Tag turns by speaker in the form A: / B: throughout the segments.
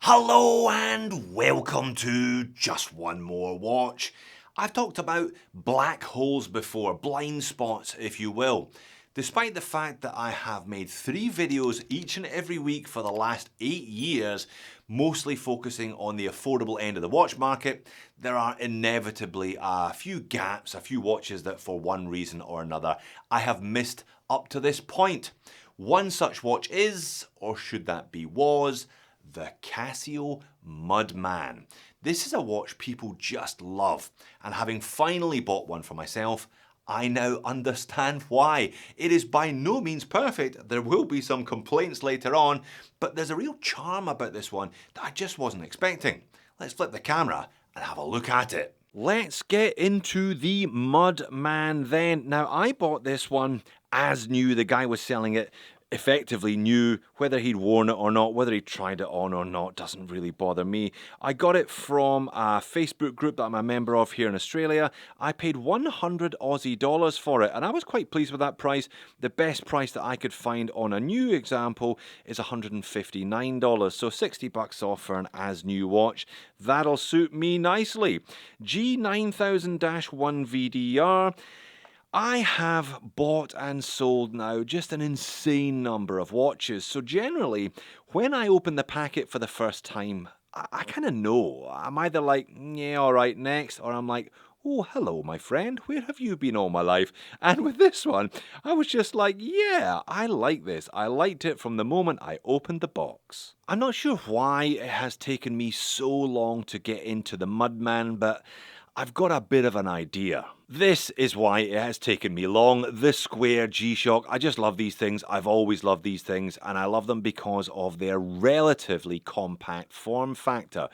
A: Hello and welcome to Just One More Watch. I've talked about black holes before, blind spots if you will. Despite the fact that I have made 3 videos each and every week for the last 8 years, mostly focusing on the affordable end of the watch market, there are inevitably a few gaps, a few watches that for one reason or another I have missed up to this point. One such watch is, or should that be was, the Casio Mudman. This is a watch people just love, and having finally bought one for myself, I now understand why. It is by no means perfect, there will be some complaints later on, but there's a real charm about this one that I just wasn't expecting. Let's flip the camera and have a look at it. Let's get into the Mudman then. Now I bought this one as new. The guy was selling it effectively knew. Whether he'd worn it or not, whether he tried it on or not, doesn't really bother me. I got it from a Facebook group that I'm a member of here in Australia. I paid 100 Aussie dollars for it, and I was quite pleased with that price. The best price that I could find on a new example is $159, so 60 bucks off for an as new watch. That'll suit me nicely. G9000-1 VDR. I have bought and sold now just an insane number of watches, so generally when I open the packet for the first time, I kind of know. I'm either like, yeah, alright, next, or I'm like, oh, hello my friend, where have you been all my life? And with this one, I was just like, yeah, I like this. I liked it from the moment I opened the box. I'm not sure why it has taken me so long to get into the Mudman, but I've got a bit of an idea. This is why it has taken me long. The square GShock. I just love these things. I've always loved these things, and I love them because of their relatively compact form factor.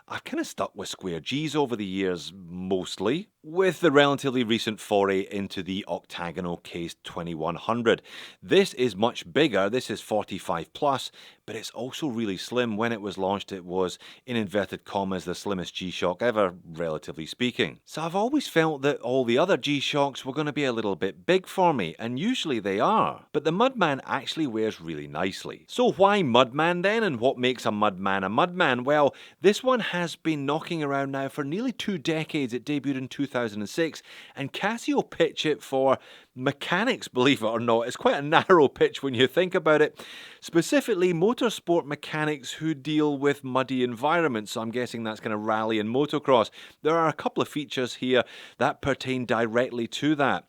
A: I've kind of stuck with square Gs over the years, mostly, with the relatively recent foray into the octagonal case 2100. This is much bigger. This is 45 plus, but it's also really slim. When it was launched, it was, in inverted commas, the slimmest GShock ever, relatively speaking. So I've always felt that all the other GShocks were going to be a little bit big for me, and usually they are. But the Mudman actually wears really nicely. So why Mudman then, and what makes a Mudman a Mudman? Well, this one has been knocking around now for nearly 2 decades. It debuted in 2006, and Casio pitch it for mechanics, believe it or not. It's quite a narrow pitch when you think about it. Specifically, motorsport mechanics who deal with muddy environments, so I'm guessing that's kind of rally and motocross. There are a couple of features here that pertain directly to that.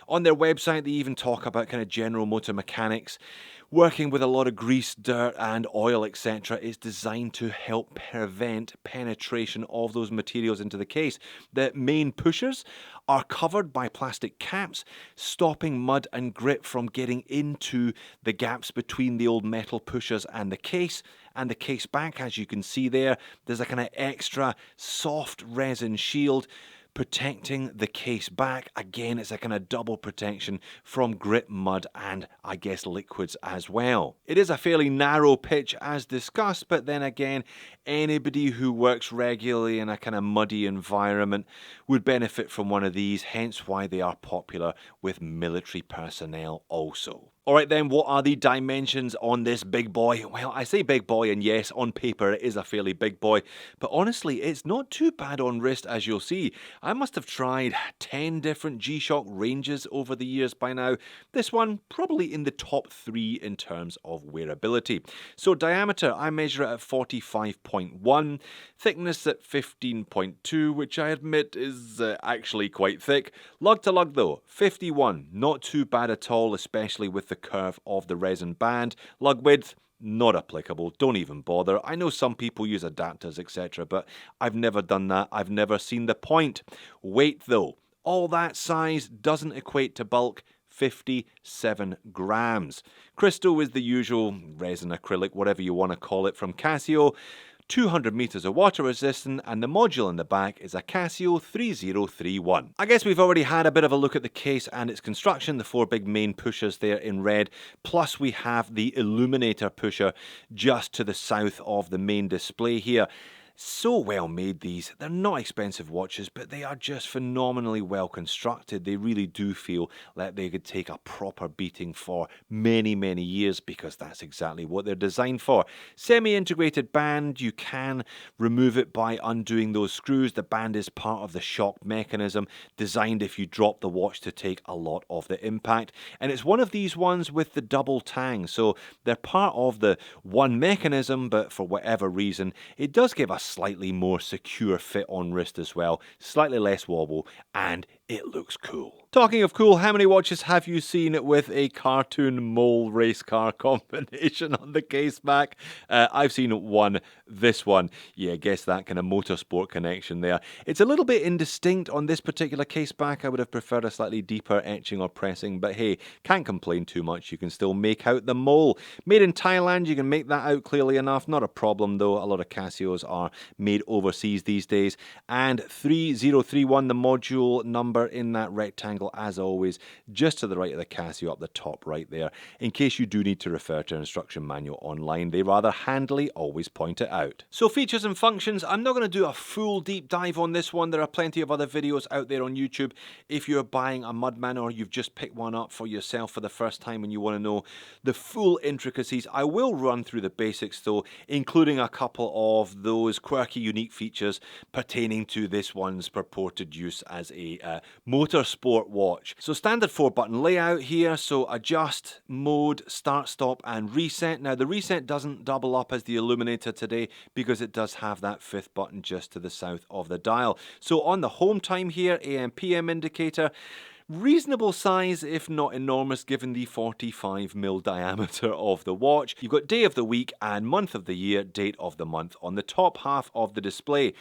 A: On their website, they even talk about kind of general motor mechanics. Working with a lot of grease, dirt and oil, etc. is designed to help prevent penetration of those materials into the case. The main pushers are covered by plastic caps, stopping mud and grit from getting into the gaps between the old metal pushers and the case. And the case back, as you can see there, there's a kind of extra soft resin shield protecting the case back. Again, it's a kind of double protection from grit, mud, and I guess liquids as well. It is a fairly narrow pitch as discussed, but then again, anybody who works regularly in a kind of muddy environment would benefit from one of these, hence why they are popular with military personnel also. Alright then, what are the dimensions on this big boy? Well, I say big boy, and yes, on paper it is a fairly big boy, but honestly, it's not too bad on wrist, as you'll see. I must have tried 10 different GShock ranges over the years by now. This one, probably in the top 3 in terms of wearability. So diameter, I measure it at 45.1, thickness at 15.2, which I admit is actually quite thick. Lug to lug though, 51, not too bad at all, especially with the curve of the resin band. Lug width, not applicable, don't even bother. I know some people use adapters, etc., but I've never done that. I've never seen the point. Weight though, all that size doesn't equate to bulk. 57 grams. Crystal is the usual resin, acrylic, whatever you want to call it, from Casio. 200 meters of water resistant, and the module in the back is a Casio 3031. I guess we've already had a bit of a look at the case and its construction, the 4 big main pushers there in red, plus we have the Illuminator pusher just to the south of the main display here. So well made these. They're not expensive watches, but they are just phenomenally well constructed. They really do feel like they could take a proper beating for many, many years, because that's exactly what they're designed for. Semi-integrated band, you can remove it by undoing those screws. The band is part of the shock mechanism, designed if you drop the watch to take a lot of the impact. And it's one of these ones with the double tang, so they're part of the one mechanism, but for whatever reason, it does give a slightly more secure fit on wrist as well, slightly less wobble, and it looks cool. Talking of cool, how many watches have you seen with a cartoon mole race car combination on the case back? I've seen one, this one. Yeah, guess that kind of motorsport connection there. It's a little bit indistinct on this particular case back. I would have preferred a slightly deeper etching or pressing, but hey, can't complain too much. You can still make out the mole. Made in Thailand, you can make that out clearly enough. Not a problem though. A lot of Casios are made overseas these days. And 3031, the module number in that rectangle, as always, just to the right of the Casio, up the top right there, in case you do need to refer to an instruction manual online. They rather handily always point it out. So features and functions, I'm not going to do a full deep dive on this one. There are plenty of other videos out there on YouTube. If you're buying a Mudman or you've just picked one up for yourself for the first time and you want to know the full intricacies, I will run through the basics though, including a couple of those quirky, unique features pertaining to this one's purported use as a motorsport watch. So standard 4-button layout here, so adjust, mode, start, stop and reset. Now the reset doesn't double up as the Illuminator today because it does have that 5th button just to the south of the dial. So on the home time here, AM PM indicator, reasonable size, if not enormous, given the 45mm diameter of the watch. You've got day of the week and month of the year, date of the month on the top half of the display.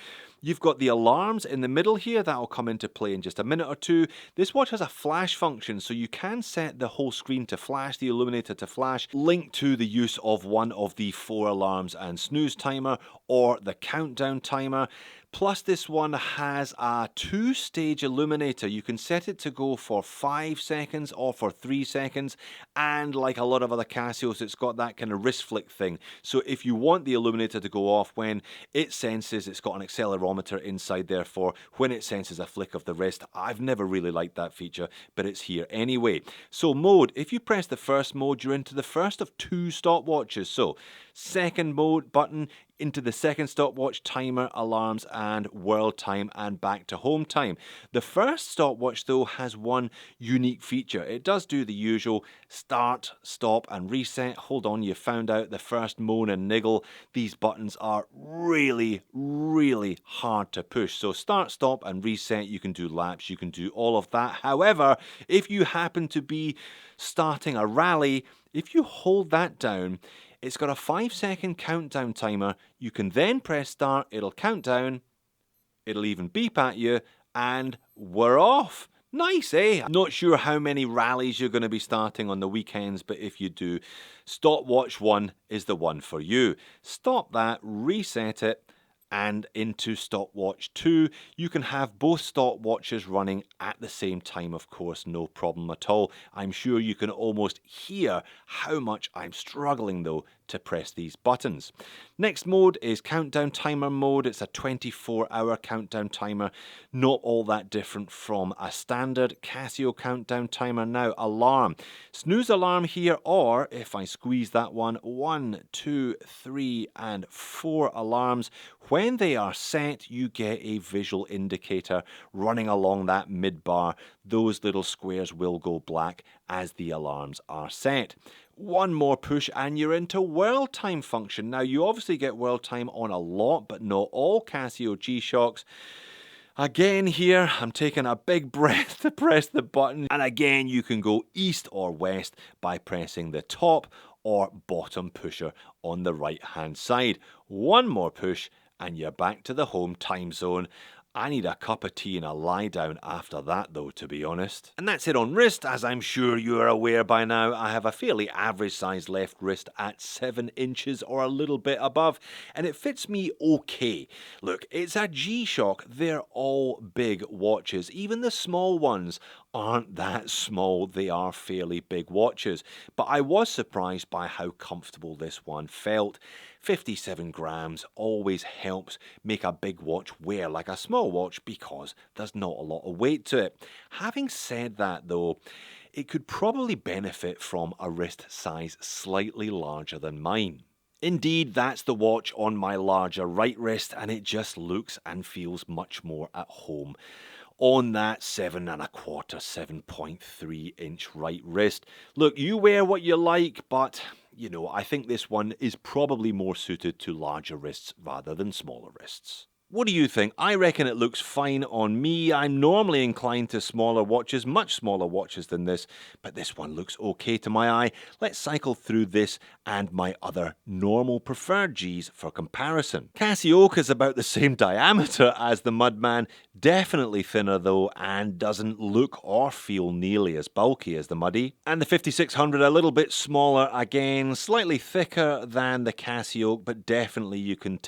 A: You've got the alarms in the middle here. That'll come into play in just a minute or two. This watch has a flash function, so you can set the whole screen to flash, the Illuminator to flash, linked to the use of one of the 4 alarms and snooze timer or the countdown timer. Plus this one has a 2-stage illuminator. You can set it to go for 5 seconds or for 3 seconds, and like a lot of other Casios, it's got that kind of wrist flick thing. So if you want the illuminator to go off when it senses, it's got an accelerometer inside there for when it senses a flick of the wrist. I've never really liked that feature, but it's here anyway. So mode, if you press the first mode, you're into the first of 2 stopwatches. So second mode button, into the second stopwatch, timer, alarms, and world time, and back to home time. The first stopwatch, though, has one unique feature. It does do the usual start, stop, and reset. Hold on, you found out the first moan and niggle. These buttons are really, really hard to push. So start, stop, and reset, you can do laps, you can do all of that. However, if you happen to be starting a rally, if you hold that down, it's got a 5-second countdown timer. You can then press start, it'll count down, it'll even beep at you, and we're off. Nice, eh? Not sure how many rallies you're going to be starting on the weekends, but if you do, stopwatch 1 is the one for you. Stop that, reset it, and into stopwatch 2. You can have both stopwatches running at the same time, of course, no problem at all. I'm sure you can almost hear how much I'm struggling though to press these buttons. Next mode is countdown timer mode. It's a 24-hour countdown timer, not all that different from a standard Casio countdown timer. Now alarm, snooze alarm here, or if I squeeze that one, 1, 2, 3 and 4 alarms. When they are set, you get a visual indicator running along that mid bar. Those little squares will go black as the alarms are set. One more push and you're into world time function. Now you obviously get world time on a lot, but not all Casio GShocks. Again here, I'm taking a big breath to press the button. And again, you can go east or west by pressing the top or bottom pusher on the right hand side. One more push and you're back to the home time zone. I need a cup of tea and a lie down after that though, to be honest. And that's it on wrist. As I'm sure you are aware by now, I have a fairly average sized left wrist at 7 inches or a little bit above, and it fits me okay. Look, it's a GShock. They're all big watches. Even the small ones aren't that small, they are fairly big watches, but I was surprised by how comfortable this one felt. 57 grams always helps make a big watch wear like a small watch because there's not a lot of weight to it. Having said that though, it could probably benefit from a wrist size slightly larger than mine. Indeed, that's the watch on my larger right wrist, and it just looks and feels much more at home on that 7.25, 7.3 inch right wrist. Look, you wear what you like, but you know, I think this one is probably more suited to larger wrists rather than smaller wrists. What do you think? I reckon it looks fine on me. I'm normally inclined to smaller watches, much smaller watches than this, but this one looks okay to my eye. Let's cycle through this and my other normal preferred Gs for comparison. Casio is about the same diameter as the Mudman, definitely thinner though, and doesn't look or feel nearly as bulky as the Muddy. And the 5600 a little bit smaller again, slightly thicker than the Casio, but definitely you can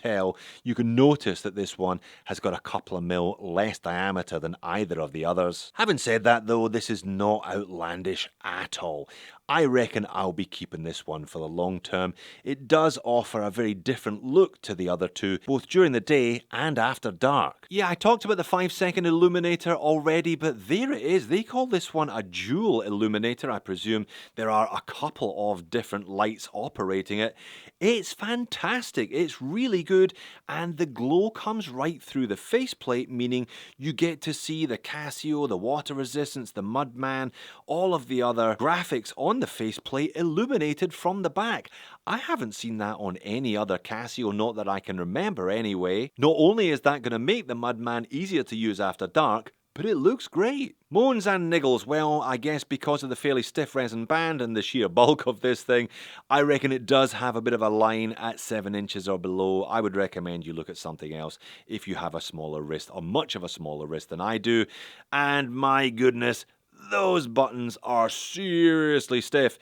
A: notice that this one has got a couple of mil less diameter than either of the others. Having said that though, this is not outlandish at all. I reckon I'll be keeping this one for the long term. It does offer a very different look to the other two, both during the day and after dark. Yeah, I talked about the 5-second Illuminator already, but there it is. They call this one a dual Illuminator. I presume there are a couple of different lights operating it. It's fantastic. It's really good, and the glow comes right through the faceplate, meaning you get to see the Casio, the water resistance, the Mudman, all of the other graphics on the faceplate illuminated from the back. I haven't seen that on any other Casio, not that I can remember anyway. Not only is that going to make the Mudman easier to use after dark, but it looks great. Moans and niggles, well, I guess because of the fairly stiff resin band and the sheer bulk of this thing, I reckon it does have a bit of a line at 7 inches or below. I would recommend you look at something else if you have a smaller wrist, or much of a smaller wrist than I do. And my goodness, those buttons are seriously stiff.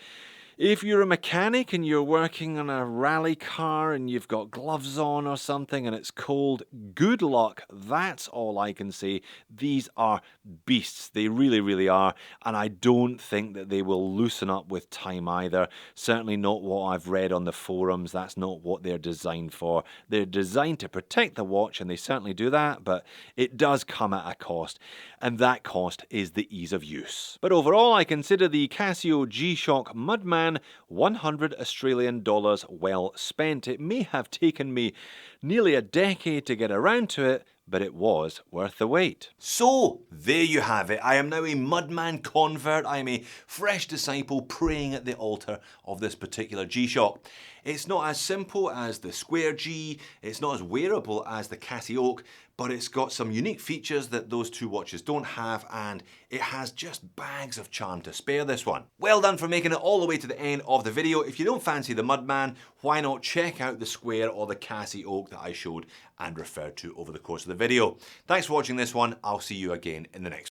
A: If you're a mechanic and you're working on a rally car and you've got gloves on or something and it's cold, good luck. That's all I can say. These are beasts. They really, really are. And I don't think that they will loosen up with time either. Certainly not what I've read on the forums. That's not what they're designed for. They're designed to protect the watch, and they certainly do that, but it does come at a cost. And that cost is the ease of use. But overall, I consider the Casio GShock Mudman $100 well spent. It may have taken me nearly a decade to get around to it, but it was worth the wait. So, there you have it. I am now a Mudman convert. I am a fresh disciple praying at the altar of this particular GShock. It's not as simple as the Square G, it's not as wearable as the Casio, but it's got some unique features that those two watches don't have, and it has just bags of charm to spare, this one. Well done for making it all the way to the end of the video. If you don't fancy the Mudman, why not check out the Square or the Casio that I showed and referred to over the course of the video. Thanks for watching this one. I'll see you again in the next one.